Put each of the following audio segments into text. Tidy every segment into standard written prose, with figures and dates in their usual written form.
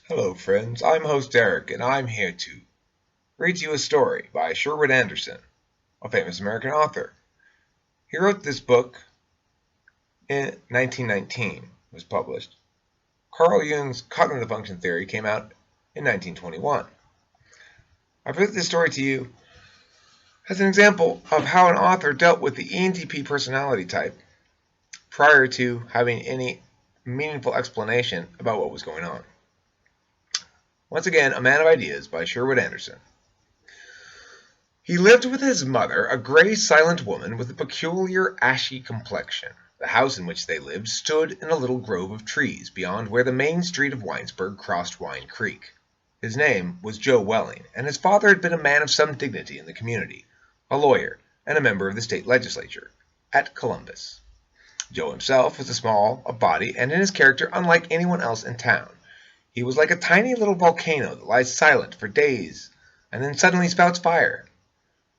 Hello, friends. I'm host Eric, and I'm here to read to you a story by Sherwood, a famous American author. He wrote this book in 1919, was published. Carl Jung's cognitive function theory came out in 1921. I present this story to you as an example of how an author dealt with the ENTP personality type prior to having any meaningful explanation about what was going on. Once again, A Man of Ideas by Sherwood Anderson. He lived with his mother, a gray, silent woman with a peculiar ashy complexion. The house in which they lived stood in a little grove of trees beyond where the main street of Winesburg crossed Wine Creek. His name was Joe Welling, and his father had been a man of some dignity in the community, a lawyer and a member of the state legislature at Columbus. Joe himself was small of body and in his character unlike anyone else in town. He was like a tiny little volcano that lies silent for days and then suddenly spouts fire.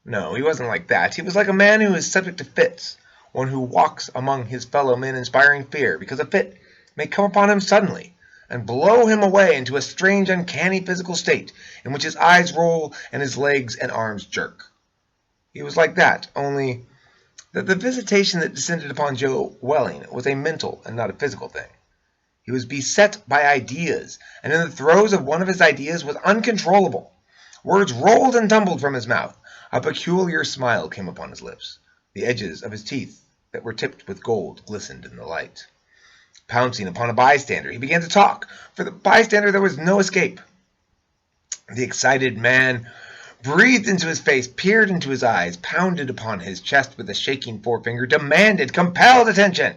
No, he wasn't like that. He was like a man who is subject to fits, one who walks among his fellow men inspiring fear, because a fit may come upon him suddenly and blow him away into a strange, uncanny physical state in which his eyes roll and his legs and arms jerk. He was like that, only that the visitation that descended upon Joe Welling was a mental and not a physical thing. He was beset by ideas, and in the throes of one of his ideas was uncontrollable. Words rolled and tumbled from his mouth. A peculiar smile came upon his lips. The edges of his teeth that were tipped with gold glistened in the light. Pouncing upon a bystander, he began to talk. For the bystander there was no escape. The excited man breathed into his face, peered into his eyes, pounded upon his chest with a shaking forefinger, demanded, compelled attention.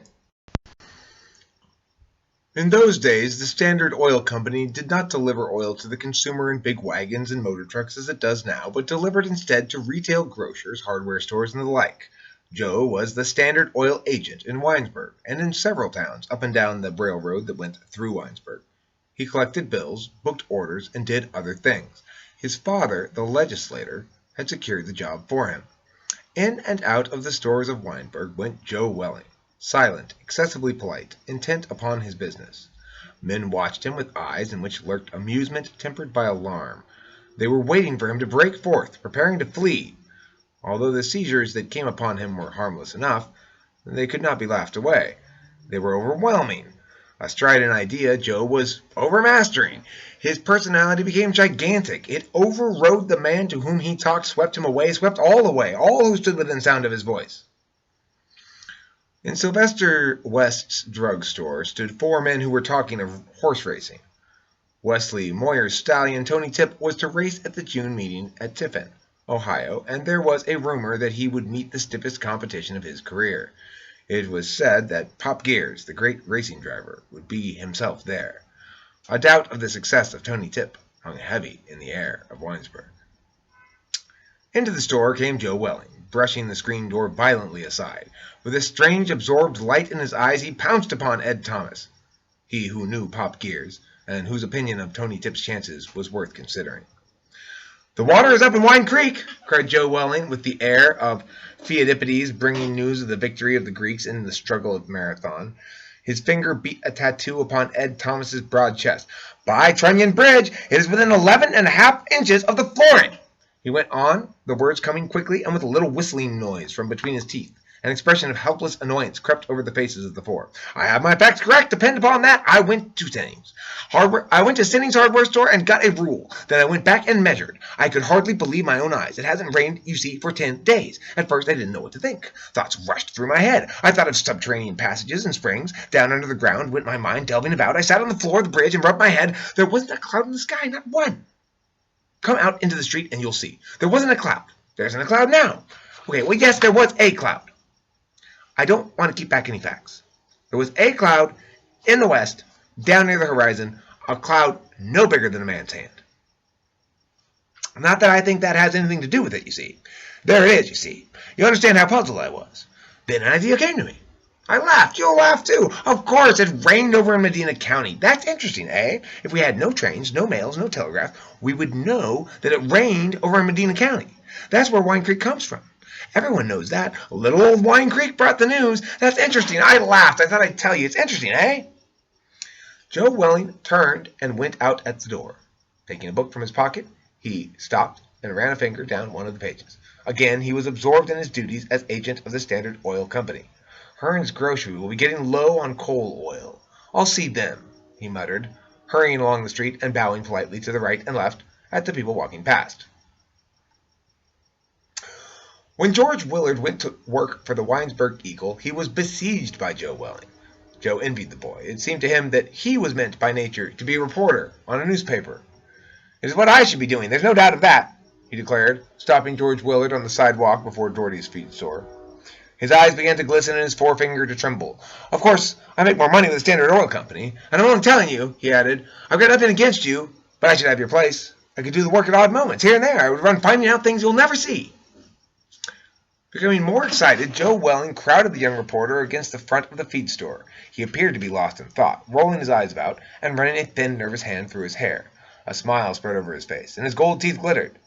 In those days, the Standard Oil Company did not deliver oil to the consumer in big wagons and motor trucks as it does now, but delivered instead to retail grocers, hardware stores, and the like. Joe was the Standard Oil agent in Winesburg and in several towns up and down the railroad that went through Winesburg. He collected bills, booked orders, and did other things. His father, the legislator, had secured the job for him. In and out of the stores of Winesburg went Joe Welling. Silent, excessively polite, intent upon his business. Men watched him with eyes in which lurked amusement tempered by alarm. They were waiting for him to break forth, preparing to flee. Although the seizures that came upon him were harmless enough, they could not be laughed away. They were overwhelming. Astride an idea, Joe was overmastering. His personality became gigantic. It overrode the man to whom he talked, swept him away, swept all away, all who stood within sound of his voice. In Sylvester West's drugstore stood four men who were talking of horse racing. Wesley Moyer's stallion, Tony Tip, was to race at the June meeting at Tiffin, Ohio, and there was a rumor that he would meet the stiffest competition of his career. It was said that Pop Gears, the great racing driver, would be himself there. A doubt of the success of Tony Tip hung heavy in the air of Winesburg. Into the store came Joe Welling, brushing the screen door violently aside. With a strange, absorbed light in his eyes, he pounced upon Ed Thomas, he who knew Pop Gears, and whose opinion of Tony Tip's chances was worth considering. "The water is up in Wine Creek!" cried Joe Welling, with the air of Pheidippides bringing news of the victory of the Greeks in the struggle of Marathon. His finger beat a tattoo upon Ed Thomas's broad chest. "By Trunnion Bridge, it is within 11.5 inches of the flooring!" He went on, the words coming quickly and with a little whistling noise from between his teeth. An expression of helpless annoyance crept over the faces of the four. "I have my facts correct, depend upon that. I went to Stinning's hardware store and got a rule. Then I went back and measured. I could hardly believe my own eyes. It hasn't rained, you see, for 10 days. At first I didn't know what to think. Thoughts rushed through my head. I thought of subterranean passages and springs. Down under the ground went my mind delving about. I sat on the floor of the bridge and rubbed my head. There wasn't a cloud in the sky, not one. Come out into the street and you'll see. There wasn't a cloud. There isn't a cloud now. Okay, well, yes, there was a cloud. I don't want to keep back any facts. There was a cloud in the west, down near the horizon, a cloud no bigger than a man's hand. Not that I think that has anything to do with it, you see. There it is, you see. You understand how puzzled I was. Then an idea came to me. I laughed. You'll laugh too. Of course, it rained over in Medina County. That's interesting, eh? If we had no trains, no mails, no telegraph, we would know that it rained over in Medina County. That's where Wine Creek comes from. Everyone knows that. Little old Wine Creek brought the news. That's interesting. I laughed. I thought I'd tell you. It's interesting, eh? Joe Welling turned and went out at the door. Taking a book from his pocket, he stopped and ran a finger down one of the pages. Again, he was absorbed in his duties as agent of the Standard Oil Company. Hearn's grocery will be getting low on coal oil. I'll see them, he muttered, hurrying along the street and bowing politely to the right and left at the people walking past. When George Willard went to work for the Winesburg Eagle, he was besieged by Joe Welling. Joe envied the boy. It seemed to him that he was meant by nature to be a reporter on a newspaper. "It is what I should be doing, there's no doubt of that," he declared, stopping George Willard on the sidewalk before Doherty's feed store. His eyes began to glisten and his forefinger to tremble. "Of course, I make more money with the Standard Oil Company, and I'm only telling you," he added, "I've got nothing against you, but I should have your place. I could do the work at odd moments, here and there. I would run finding out things you'll never see." Becoming more excited, Joe Welling crowded the young reporter against the front of the feed store. He appeared to be lost in thought, rolling his eyes about and running a thin, nervous hand through his hair. A smile spread over his face, and his gold teeth glittered.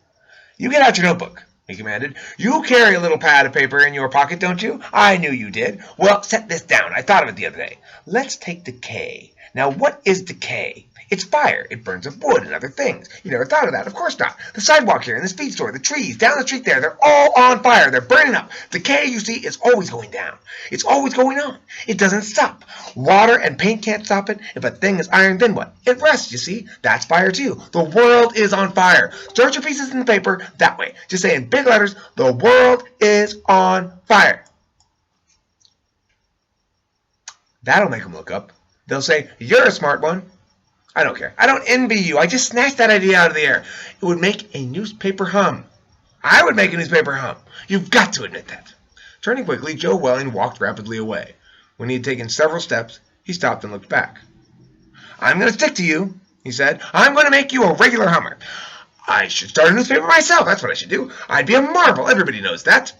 "You get out your notebook," he commanded. "You carry a little pad of paper in your pocket, don't you? I knew you did. Well, set this down. I thought of it the other day. Let's take decay. Now, what is decay? It's fire. It burns up wood and other things. You never thought of that. Of course not. The sidewalk here and this feed store, the trees down the street there, they're all on fire. They're burning up. Decay, you see, is always going down. It's always going on. It doesn't stop. Water and paint can't stop it. If a thing is iron, then what? It rusts, you see. That's fire, too. The world is on fire. Start your pieces in the paper that way. Just say in big letters, the world is on fire. That'll make them look up. They'll say, you're a smart one. I don't care. I don't envy you. I just snatched that idea out of the air. It would make a newspaper hum. I would make a newspaper hum. You've got to admit that. Turning quickly, Joe Welling walked rapidly away. When he had taken several steps, he stopped and looked back. "I'm going to stick to you," he said. "I'm going to make you a regular hummer. I should start a newspaper myself. That's what I should do. I'd be a marvel. Everybody knows that."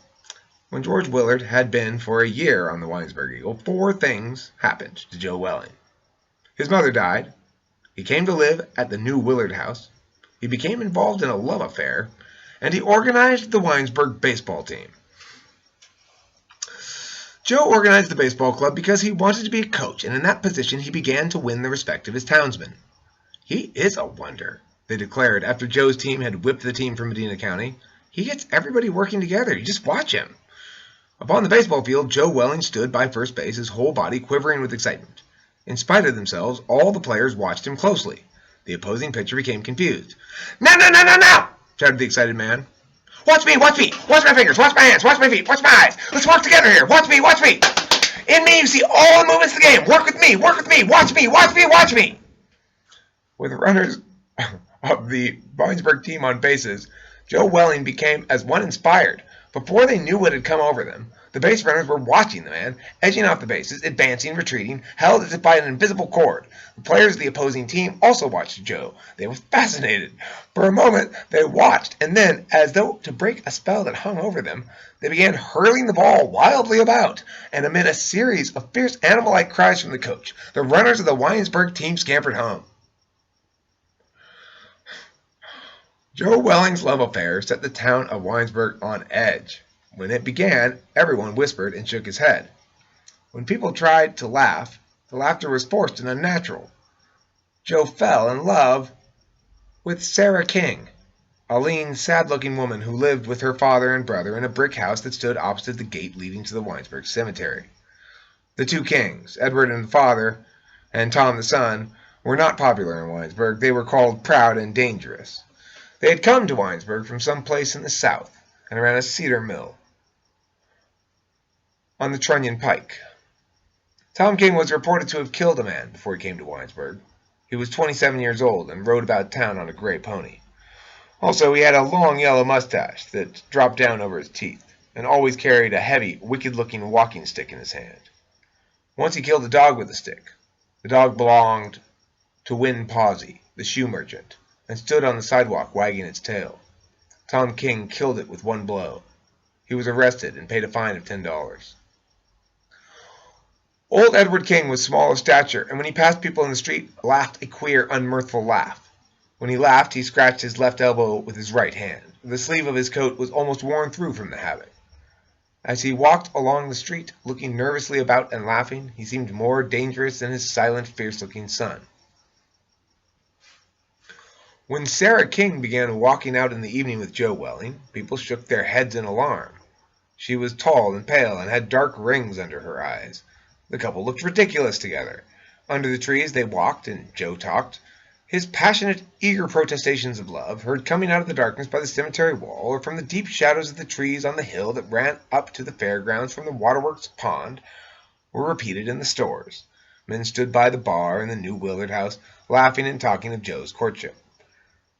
When George Willard had been for a year on the Winesburg Eagle, 4 things happened to Joe Welling. His mother died. He came to live at the new Willard house. He became involved in a love affair. And he organized the Winesburg baseball team. Joe organized the baseball club because he wanted to be a coach, and in that position he began to win the respect of his townsmen. "He is a wonder," they declared after Joe's team had whipped the team from Medina County. "He gets everybody working together. You just watch him." Upon the baseball field, Joe Welling stood by first base, his whole body quivering with excitement. In spite of themselves, all the players watched him closely. The opposing pitcher became confused. "No, no, no, no, no!" shouted the excited man. "Watch me, watch me! Watch my fingers, watch my hands, watch my feet, watch my eyes! Let's work together here! Watch me, watch me! In me you see all the movements of the game! Work with me, watch me, watch me, watch me!" With runners of the Winesburg team on bases, Joe Welling became as one inspired. Before they knew what had come over them, the base runners were watching the man, edging off the bases, advancing, retreating, held as if by an invisible cord. The players of the opposing team also watched Joe. They were fascinated. For a moment, they watched, and then, as though to break a spell that hung over them, they began hurling the ball wildly about, and amid a series of fierce animal-like cries from the coach, the runners of the Winesburg team scampered home. Joe Welling's love affair set the town of Winesburg on edge. When it began, everyone whispered and shook his head. When people tried to laugh, the laughter was forced and unnatural. Joe fell in love with Sarah King, a lean, sad-looking woman who lived with her father and brother in a brick house that stood opposite the gate leading to the Winesburg Cemetery. The 2 Kings, Edward and the father, and Tom the son, were not popular in Winesburg. They were called proud and dangerous. They had come to Winesburg from some place in the south and ran a cedar mill on the Trunnion Pike. Tom King was reported to have killed a man before he came to Winesburg. He was 27 years old and rode about town on a gray pony. Also, he had a long yellow mustache that dropped down over his teeth, and always carried a heavy, wicked-looking walking stick in his hand. Once he killed a dog with a stick. The dog belonged to Win Pawsey, the shoe merchant, and stood on the sidewalk wagging its tail. Tom King killed it with one blow. He was arrested and paid a fine of $10. Old Edward King was small of stature, and when he passed people in the street, laughed a queer, unmirthful laugh. When he laughed, he scratched his left elbow with his right hand. The sleeve of his coat was almost worn through from the habit. As he walked along the street, looking nervously about and laughing, he seemed more dangerous than his silent, fierce-looking son. When Sarah King began walking out in the evening with Joe Welling, people shook their heads in alarm. She was tall and pale and had dark rings under her eyes. The couple looked ridiculous together. Under the trees they walked and Joe talked. His passionate, eager protestations of love, heard coming out of the darkness by the cemetery wall or from the deep shadows of the trees on the hill that ran up to the fairgrounds from the waterworks pond, were repeated in the stores. Men stood by the bar in the New Willard House, laughing and talking of Joe's courtship.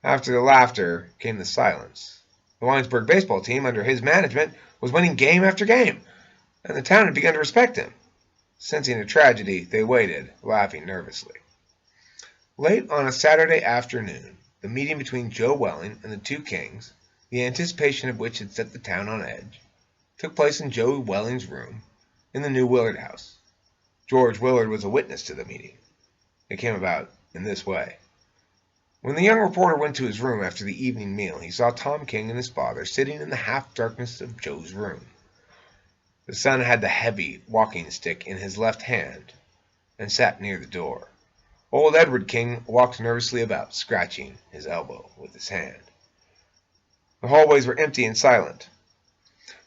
After the laughter came the silence. The Winesburg baseball team, under his management, was winning game after game, and the town had begun to respect him. Sensing a tragedy, they waited, laughing nervously. Late on a Saturday afternoon, the meeting between Joe Welling and the two Kings, the anticipation of which had set the town on edge, took place in Joe Welling's room in the New Willard House. George Willard was a witness to the meeting. It came about in this way. When the young reporter went to his room after the evening meal, he saw Tom King and his father sitting in the half-darkness of Joe's room. The son had the heavy walking stick in his left hand and sat near the door. Old Edward King walked nervously about, scratching his elbow with his hand. The hallways were empty and silent.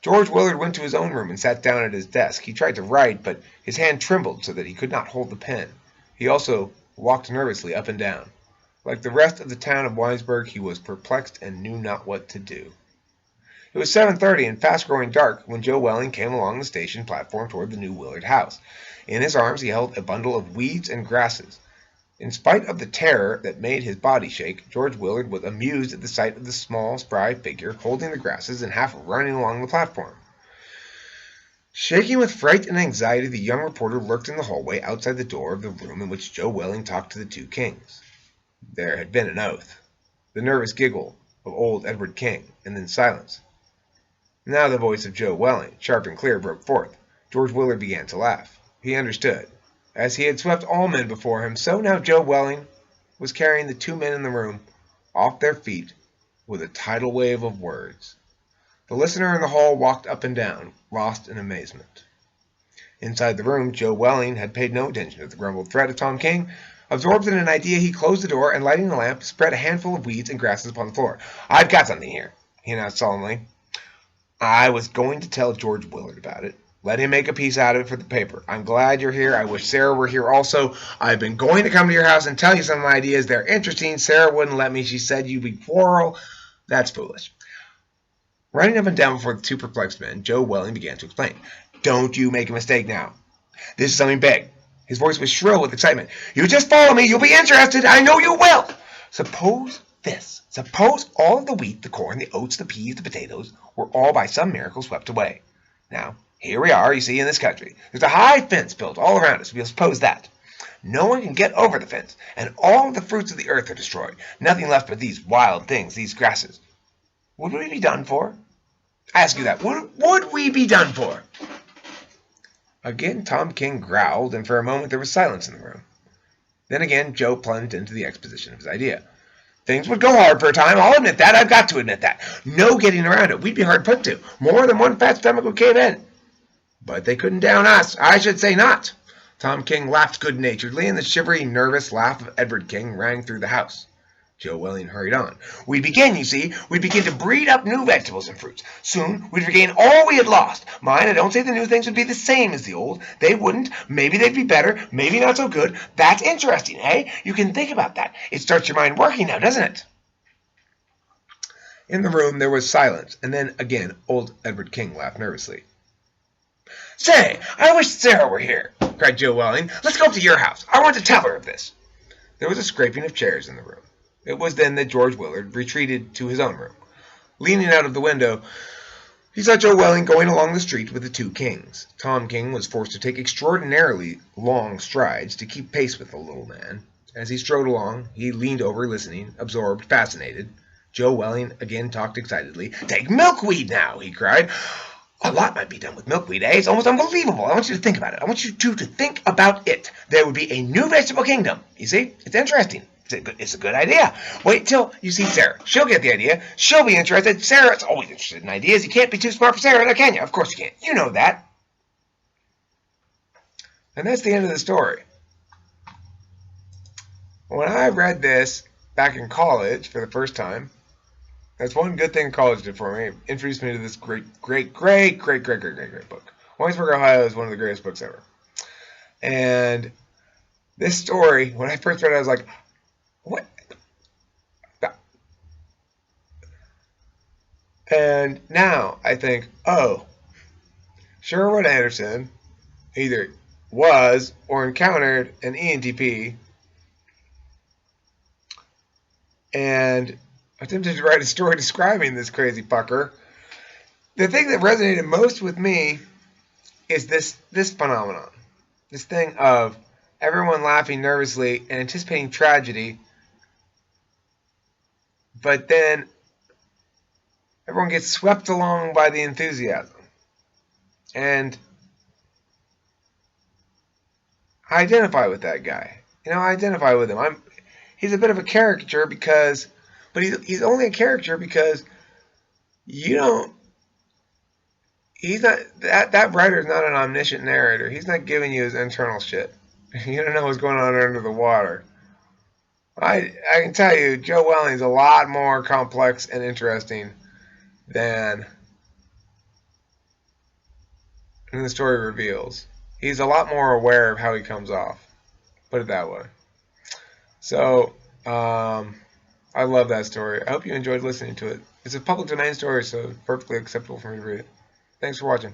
George Willard went to his own room and sat down at his desk. He tried to write, but his hand trembled so that he could not hold the pen. He also walked nervously up and down. Like the rest of the town of Winesburg, he was perplexed and knew not what to do. It was 7:30 and fast growing dark when Joe Welling came along the station platform toward the New Willard House. In his arms he held a bundle of weeds and grasses. In spite of the terror that made his body shake, George Willard was amused at the sight of the small, spry figure holding the grasses and half running along the platform. Shaking with fright and anxiety, the young reporter lurked in the hallway outside the door of the room in which Joe Welling talked to the two Kings. There had been an oath, the nervous giggle of old Edward King, and then silence. Now the voice of Joe Welling, sharp and clear, broke forth. George Willard began to laugh. He understood. As he had swept all men before him, so now Joe Welling was carrying the two men in the room off their feet with a tidal wave of words. The listener in the hall walked up and down, lost in amazement. Inside the room, Joe Welling had paid no attention to the grumbled threat of Tom King. Absorbed in an idea, he closed the door and, lighting the lamp, spread a handful of weeds and grasses upon the floor. "I've got something here," he announced solemnly. "I was going to tell George Willard about it. Let him make a piece out of it for the paper. I'm glad you're here. I wish Sarah were here also. I've been going to come to your house and tell you some of my ideas. They're interesting. Sarah wouldn't let me. She said you'd be quarrel. That's foolish." Running up and down before the two perplexed men, Joe Welling began to explain. "Don't you make a mistake now. This is something big." His voice was shrill with excitement. "You just follow me. You'll be interested. I know you will. Suppose this. Suppose all of the wheat, the corn, the oats, the peas, the potatoes were all by some miracle swept away. Now, here we are, you see, in this country. There's a high fence built all around us. We'll suppose that. No one can get over the fence, and all of the fruits of the earth are destroyed. Nothing left but these wild things, these grasses. Would we be done for? I ask you that. Would we be done for?" Again Tom King growled, and for a moment there was silence in the room. Then again Joe plunged into the exposition of his idea. "Things would go hard for a time, I'll admit that, I've got to admit that. No getting around it, we'd be hard put to. More than one fat stomach would cave in. But they couldn't down us, I should say not." Tom King laughed good-naturedly, and the shivery, nervous laugh of Edward King rang through the house. Joe Welling hurried on. "We'd begin, you see, we'd begin to breed up new vegetables and fruits. Soon we'd regain all we had lost. Mind, I don't say the new things would be the same as the old. They wouldn't. Maybe they'd be better, maybe not so good. That's interesting, eh? You can think about that. It starts your mind working now, doesn't it?" In the room there was silence, and then again old Edward King laughed nervously. "Say, I wish Sarah were here," cried Joe Welling. "Let's go up to your house. I want to tell her of this." There was a scraping of chairs in the room. It was then that George Willard retreated to his own room. Leaning out of the window, he saw Joe Welling going along the street with the two Kings. Tom King was forced to take extraordinarily long strides to keep pace with the little man. As he strode along, he leaned over, listening, absorbed, fascinated. Joe Welling again talked excitedly. "Take milkweed now," he cried. "A lot might be done with milkweed, eh? It's almost unbelievable. I want you to think about it. I want you to think about it. There would be a new vegetable kingdom. You see? It's interesting. It's a good idea. Wait till you see Sarah. She'll get the idea. She'll be interested. Sarah's always interested in ideas. You can't be too smart for Sarah, now can you? Of course you can't. You know that." And that's the end of the story. When I read this, back in college for the first time. That's one good thing college did for me. It introduced me to this great book. Winesburg, Ohio is one of the greatest books ever. And this story, when I first read it, I was like, what? And now I think, oh, Sherwood Anderson either was or encountered an ENTP and attempted to write a story describing this crazy fucker. The thing that resonated most with me is this phenomenon. This thing of everyone laughing nervously and anticipating tragedy, but then everyone gets swept along by the enthusiasm. And I identify with that guy. I identify with him. He's a bit of a caricature but he's only a caricature because you don't. He's not that writer's not an omniscient narrator. He's not giving you his internal shit. You don't know what's going on under the water. I can tell you, Joe Welling's a lot more complex and interesting than the story reveals. He's a lot more aware of how he comes off. Put it that way. So, I love that story. I hope you enjoyed listening to it. It's a public domain story, so it's perfectly acceptable for me to read it. Thanks for watching.